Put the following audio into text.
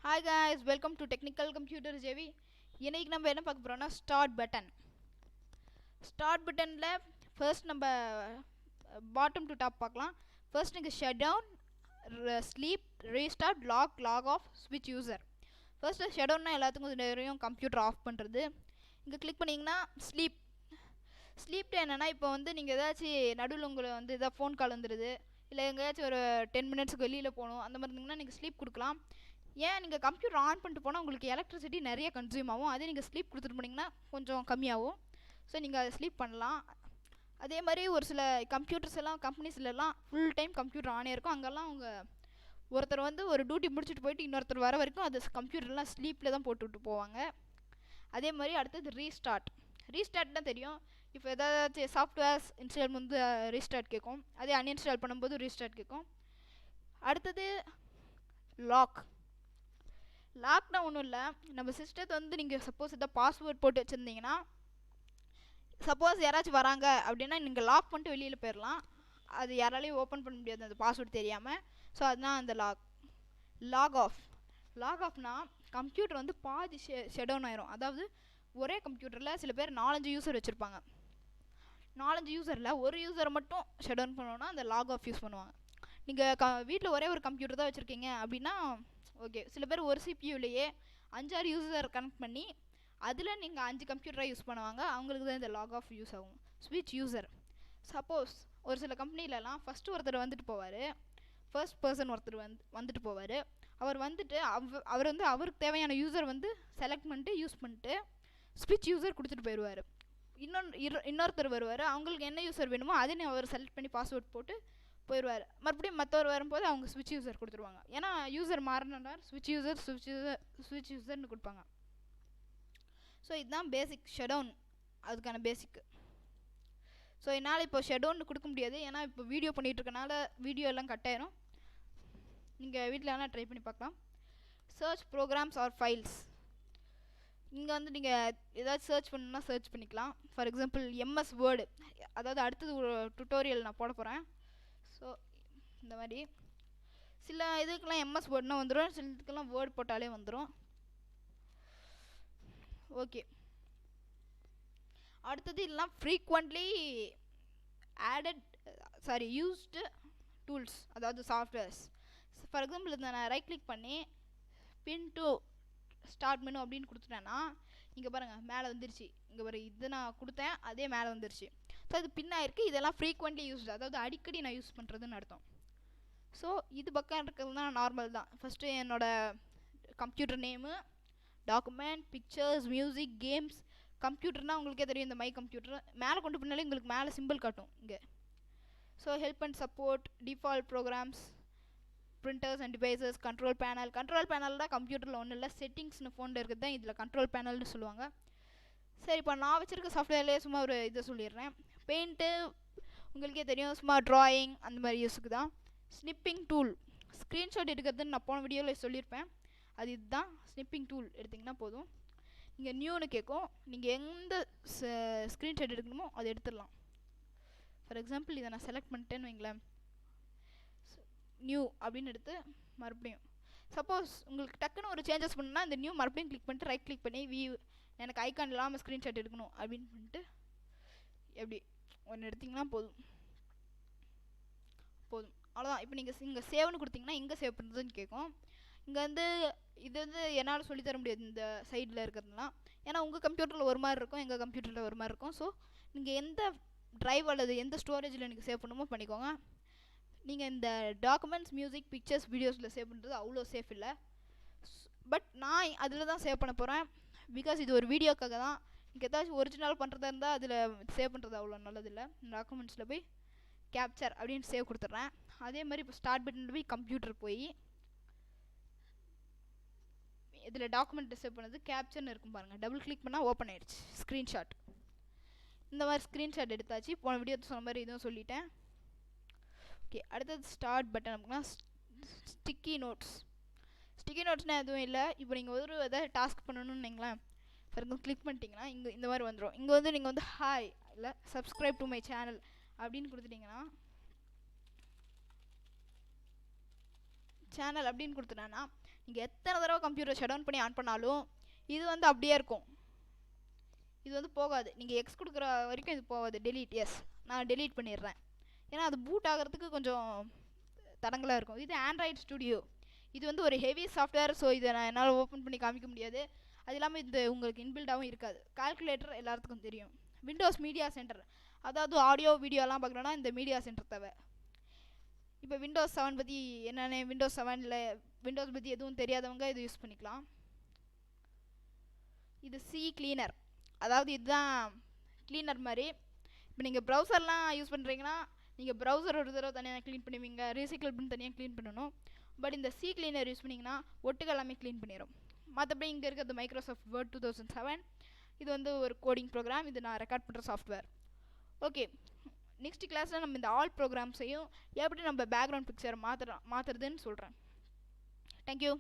Hi guys, welcome to Technical Computer JV. இன்னைக்கு நம்ம என்ன பார்க்க போறோம்னா ஸ்டார்ட் பட்டன். ஸ்டார்ட் பட்டன்ல ஃபர்ஸ்ட் நம்ம பாட்டம் டு டாப் பார்க்கலாம். ஃபர்ஸ்ட் நீங்க shut down, sleep, restart, lock off, ஸ்விட்ச் யூசர். ஃபர்ஸ்ட் ஷட் டவுன்னா எல்லாத்துக்கும் தெரியும் கம்ப்யூட்டர் ஆஃப் பண்ணுறது. இங்கே கிளிக் பண்ணிங்கன்னா ஸ்லீப் என்னென்னா இப்போ வந்து நீங்கள் ஏதாச்சும் நடுவில் உங்களை வந்து எதாவது ஃபோன் கால் வந்துடுது, இல்லை எங்கேயாச்சும் ஒரு 10 மினிட்ஸ்க்கு வெளியில் போகணும், அந்த மாதிரி இருந்தீங்கன்னா நீங்கள் ஸ்லீப் கொடுக்கலாம். ஏன் நீங்கள் கம்ப்யூட்டர் ஆன் பண்ணிட்டு போனால் உங்களுக்கு எலக்ட்ரிசிட்டி நிறைய கன்சியூம் ஆகும். அதே நீங்கள் ஸ்லீப் கொடுத்துட்டு போனீங்கன்னா கொஞ்சம் கம்மியாகும். ஸோ நீங்கள் அதை ஸ்லீப் பண்ணலாம். அதே மாதிரி ஒரு சில கம்ப்யூட்டர்ஸ் எல்லாம் கம்பெனிஸ்லாம் ஃபுல் டைம் கம்ப்யூட்டர் ஆனே இருக்கும். அங்கெல்லாம் அவங்க ஒருத்தர் வந்து ஒரு டியூட்டி முடிச்சுட்டு போயிட்டு இன்னொருத்தர் வர வரைக்கும் அது கம்ப்யூட்டர்லாம் ஸ்லீப்பில் தான் போட்டுவிட்டு போவாங்க. அதே மாதிரி அடுத்தது ரீஸ்டார்ட் தான் தெரியும். இப்போ ஏதாச்சும் சாஃப்ட்வேர்ஸ் இன்ஸ்டால் வந்து ரீஸ்டார்ட் கேட்கும், அதே அன்இன்ஸ்டால் பண்ணும்போது ரீஸ்டார்ட் கேட்கும். அடுத்தது லாக்னா ஒன்றும் இல்லை, நம்ம சிஸ்டத்தை வந்து நீங்கள் சப்போஸ் எதாவது பாஸ்வேர்ட் போட்டு வச்சுருந்தீங்கன்னா, சப்போஸ் யாராச்சும் வராங்க அப்படின்னா நீங்கள் லாக் பண்ணிட்டு வெளியில் போயிடலாம். அது யாராலையும் ஓப்பன் பண்ண முடியாது அந்த பாஸ்வேர்ட் தெரியாமல். ஸோ அதுதான் அந்த லாக் ஆஃப்னா கம்ப்யூட்டர் வந்து பாதி ஷட் டவுன் ஆயிரும். அதாவது ஒரே கம்ப்யூட்டரில் சில பேர் 4-5 யூசர் வச்சுருப்பாங்க. 4-5 யூசரில் ஒரு யூசரை மட்டும் ஷட் டவுன் பண்ணோன்னா அந்த லாக் ஆஃப் யூஸ் பண்ணுவாங்க. நீங்கள் வீட்டில் ஒரே ஒரு கம்ப்யூட்டர் தான் வச்சுருக்கீங்க அப்படின்னா ஓகே. சில பேர் ஒரு சிபியூலேயே 5-6 யூசர் கனெக்ட் பண்ணி அதில் நீங்கள் 5 கம்ப்யூட்டராக யூஸ் பண்ணுவாங்க. அவங்களுக்கு தான் இந்த லாக் ஆஃப் யூஸ் ஆகும். ஸ்விட்ச் யூசர், சப்போஸ் ஒரு சில கம்பெனிலலாம் ஃபஸ்ட்டு ஒருத்தர் வந்துட்டு போவார், ஃபர்ஸ்ட் பர்சன் ஒருத்தர் வந்துட்டு போவார். அவர் வந்துட்டு அவர் வந்து அவருக்கு தேவையான யூசர் வந்து செலக்ட் பண்ணிட்டு யூஸ் பண்ணிட்டு ஸ்விட்ச் யூசர் கொடுத்துட்டு போயிடுவார். இன்னொருத்தர் வருவார், அவங்களுக்கு என்ன யூசர் வேணுமோ அதையும் அவர் செலக்ட் பண்ணி பாஸ்வேர்ட் போட்டு போயிடுவார். மறுபடியும் மற்றவர் வரும்போது அவங்க ஸ்விட்ச் யூசர் கொடுத்துருவாங்க. ஏன்னா யூசர் மாறினா ஸ்விட்ச் யூசர்னு கொடுப்பாங்க. ஸோ இதுதான் பேசிக் ஷட்டவுன், அதுக்கான பேசிக்கு. ஸோ என்னால் இப்போ ஷட்டவுன் கொடுக்க முடியாது, ஏன்னா இப்போ வீடியோ பண்ணிகிட்ருக்கனால வீடியோ எல்லாம் கட் ஆயிரும். நீங்கள் வீட்டில் எல்லாம் ட்ரை பண்ணி பார்க்கலாம். Search programs or files. இங்கே வந்து நீங்கள் ஏதாச்சும் சர்ச் பண்ணணும்னா சர்ச் பண்ணிக்கலாம். ஃபார் எக்ஸாம்பிள் எம்எஸ் வேர்டு, அதாவது அடுத்தது ஒரு டுட்டோரியல் நான் போட போகிறேன். ஸோ இந்த மாதிரி சில இதுக்கெல்லாம் எம்எஸ் வேர்ட்னா வந்துடும், சில இதுக்கெல்லாம் வேர்ட் போட்டாலே வந்துடும். ஓகே. அடுத்தது இதெல்லாம் ஃப்ரீக்வெண்ட்லி யூஸ்டு டூல்ஸ், அதாவது சாஃப்ட்வேர்ஸ். ஃபார் எக்ஸாம்பிள் இதை நான் ரைட் கிளிக் பண்ணி பின் டு ஸ்டார்ட் மெனு அப்படின்னு கொடுத்துட்டேன்னா இங்கே பாருங்கள் மேலே வந்துருச்சு. இங்கே பாருங்கள், இது நான் கொடுத்தேன் அதே மேலே வந்துருச்சு. ஸோ அது பின்னாயிருக்கு. இதெல்லாம் ஃப்ரீக்வெண்ட்லி யூஸ்டு, அதாவது அடிக்கடி நான் யூஸ் பண்ணுறதுன்னு அர்த்தம். ஸோ இது பக்கம் இருக்கிறது தான் நார்மல் தான். ஃபஸ்ட்டு என்னோடய computer name, document, pictures, music, games. கம்ப்யூட்டர்னால் உங்களுக்கே தெரியும், இந்த மை கம்ப்யூட்டர் மேலே கொண்டு போனாலே உங்களுக்கு மேலே சிம்பிள் காட்டும் இங்கே. So help and support, default programs, printers and devices, control panel தான் கம்ப்யூட்டரில் ஒன்றும் இல்லை, செட்டிங்ஸ்னு ஃபோனில் இருக்கிறது தான் இதில் கண்ட்ரோல் பேனல்னு சொல்லுவாங்க. சரி, இப்போ நான் வச்சுருக்க சாஃப்ட்வேர்லேயே சும்மா ஒரு இதை சொல்லிடுறேன். பெயிண்ட்டு உங்களுக்கே தெரியும், சும்மா ட்ராயிங் அந்த மாதிரி யூஸுக்கு தான். ஸ்னிப்பிங் டூல், ஸ்க்ரீன்ஷாட் எடுக்கிறதுன்னு நான் போன வீடியோவில் சொல்லியிருப்பேன். அது இதுதான் ஸ்னிப்பிங் டூல். எடுத்திங்கன்னா போதும். இங்கே நியூன்னு கேட்கும், நீங்கள் எந்த ஸ்க்ரீன்ஷாட் எடுக்கணுமோ அதை எடுத்துடலாம். ஃபார் எக்ஸாம்பிள் இதை நான் செலக்ட் பண்ணிட்டேன்னு வைங்களேன், நியூ அப்படின்னு எடுத்து மறுபடியும் சப்போஸ் உங்களுக்கு டக்குன்னு ஒரு சேஞ்சஸ் பண்ணணும்னா இந்த நியூ மறுபடியும் கிளிக் பண்ணிட்டு ரைட் கிளிக் பண்ணி எனக்கு ஐக்கான் இல்லாமல் ஸ்க்ரீன்ஷாட் எடுக்கணும் அப்படின்னு பண்ணிட்டு எப்படி ஒன்று எடுத்திங்கன்னா போதும். அவ்வளோதான். இப்போ நீங்கள் இங்கே சேவ்னு கொடுத்தீங்கன்னா எங்கே சேவ் பண்ணுறதுன்னு கேட்கும். இங்கே வந்து இது வந்து என்னால் சொல்லித்தர முடியாது இந்த சைடில் இருக்கிறதுலாம், ஏன்னா உங்கள் கம்ப்யூட்டரில் ஒரு மாதிரி இருக்கும், எங்கள் கம்ப்யூட்டரில் ஒரு மாதிரி இருக்கும். ஸோ நீங்கள் எந்த ட்ரைவ் அல்லது எந்த ஸ்டோரேஜில் நீங்கள் சேவ் பண்ணுமோ பண்ணிக்கோங்க. நீங்கள் இந்த டாக்குமெண்ட்ஸ், மியூசிக், பிக்சர்ஸ், வீடியோஸில் சேவ் பண்ணுறது அவ்வளோ சேஃப் இல்லை. பட் நான் அதில் தான் சேவ் பண்ண போகிறேன், பிகாஸ் இது ஒரு வீடியோக்காக தான். நீங்கள் ஏதாச்சும் ஒரிஜினல் பண்ணுறதா இருந்தால் அதில் சேவ் பண்ணுறது அவ்வளோ நல்லதில்லை. டாக்குமெண்ட்ஸில் போய் கேப்சர் அப்படின்னு சேவ் கொடுத்துட்றேன். அதே மாதிரி இப்போ ஸ்டார்ட் பட்டன் போய் கம்ப்யூட்டர் போய் இதில் டாக்குமெண்ட்டை சேவ் பண்ணது கேப்சர்னு இருக்கும் பாருங்கள், டபுள் கிளிக் பண்ணால் ஓப்பன் ஆகிடுச்சு ஸ்க்ரீன்ஷாட். இந்த மாதிரி ஸ்க்ரீன்ஷாட் எடுத்தாச்சு. போன வீடியோ சொன்ன மாதிரி இதுவும் சொல்லிட்டேன். ஓகே. அடுத்தது ஸ்டார்ட் பட்டன் அப்படின்னா ஸ்டிக்கி நோட்ஸ்னால் எதுவும் இல்லை. இப்போ நீங்கள் ஒரு எதாவது டாஸ்க் பண்ணணும்னு வைங்களேன், ஃபார் எக்ஸாம்பிள் கிளிக் பண்ணிட்டீங்கன்னா இங்கே இந்த மாதிரி வந்துடும். இங்கே வந்து நீங்கள் வந்து ஹாய் இல்லை சப்ஸ்கிரைப் டு மை சேனல் அப்படின்னு கொடுத்துட்டிங்கன்னா சேனல் அப்படின்னு கொடுத்துட்டேன்னா நீங்கள் எத்தனை தடவை கம்ப்யூட்டர் ஷட் டவுன் பண்ணி ஆன் பண்ணாலும் இது வந்து அப்படியே இருக்கும், இது வந்து போகாது. நீங்கள் எக்ஸ் கொடுக்குற வரைக்கும் இது போகாது. டெலீட், எஸ் நான் டெலீட் பண்ணிடுறேன். ஏன்னா அது பூட் ஆகிறதுக்கு கொஞ்சம் தடங்களாக இருக்கும். இது ஆண்ட்ராய்டு ஸ்டுடியோ, இது வந்து ஒரு ஹெவி சாஃப்ட்வேர். ஸோ இதை நான் என்னால் ஓப்பன் பண்ணி காமிக்க முடியாது. அது இல்லாமல் இது உங்களுக்கு இன்பில்டாகவும் இருக்காது. கால்குலேட்டர் எல்லாத்துக்கும் தெரியும். விண்டோஸ் மீடியா சென்டர், அதாவது ஆடியோ வீடியோலாம் பார்க்கணுன்னா இந்த மீடியா சென்டர் தேவை. இப்போ விண்டோஸ் 7 பற்றி என்னென்ன, விண்டோஸ் 7ல் விண்டோஸ் பற்றி எதுவும் தெரியாதவங்க இது யூஸ் பண்ணிக்கலாம். இது சி கிளீனர், அதாவது இதுதான் கிளீனர் மாதிரி. இப்போ நீங்கள் ப்ரௌசர்லாம் யூஸ் பண்ணுறீங்கன்னா நீங்கள் ப்ரௌசர் ஒரு தடவை தனியாக க்ளீன் பண்ணுவீங்க, ரீசைக்கிள் பின் தனியாக க்ளீன் பண்ணணும். பட் இந்த சி கிளீனர் யூஸ் பண்ணிங்கன்னா ஒட்டுக்கு எல்லாமே க்ளீன் பண்ணிடும். மற்றபடி இங்கே இருக்கிறது மைக்ரோசாஃப்ட் வேர்ட் 2007. இது வந்து ஒரு கோடிங் ப்ரோக்ராம், இது நான் ரெக்கார்ட் பண்ணுற சாஃப்ட்வேர். ஓகே, நெக்ஸ்ட் கிளாஸில் நம்ம இந்த ஆல் ப்ரோக்ராம்ஸையும் எப்படி நம்ம பேக்ரவுண்ட் பிக்சரை மாற்றுறதுன்னு சொல்கிறேன். தேங்க்யூ.